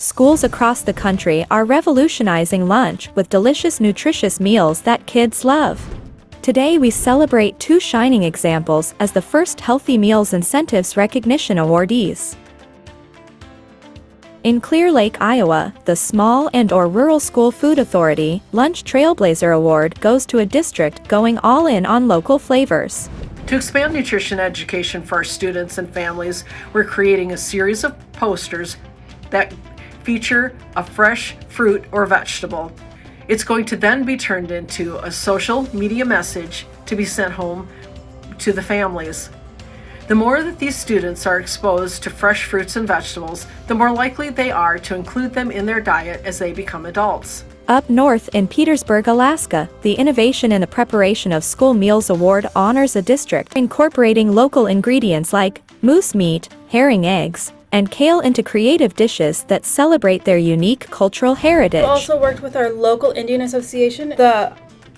Schools across the country are revolutionizing lunch with delicious, nutritious meals that kids love. Today we celebrate two shining examples as the first Healthy Meals Incentives Recognition awardees. In Clear Lake, Iowa, the Small and/or Rural School Food Authority Lunch Trailblazer Award goes to a district going all in on local flavors. To expand nutrition education for our students and families, we're creating a series of posters that feature a fresh fruit or vegetable. It's going to then be turned into a social media message to be sent home to the families. The more that these students are exposed to fresh fruits and vegetables, the more likely they are to include them in their diet as they become adults. Up north in Petersburg, Alaska, the Innovation in the Preparation of School Meals Award honors a district incorporating local ingredients like moose meat, herring eggs, and kale into creative dishes that celebrate their unique cultural heritage. We also worked with our local Indian association. The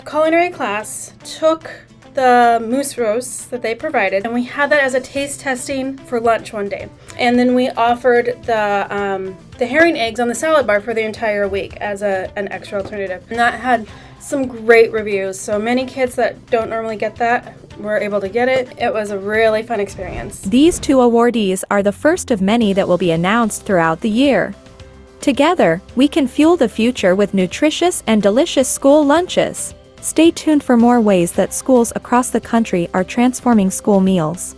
culinary class took the moose roasts that they provided, and we had that as a taste testing for lunch one day. And then we offered the herring eggs on the salad bar for the entire week as an extra alternative. And that had some great reviews. So many kids that don't normally get that were able to get it. It was a really fun experience. These two awardees are the first of many that will be announced throughout the year. Together, we can fuel the future with nutritious and delicious school lunches. Stay tuned for more ways that schools across the country are transforming school meals.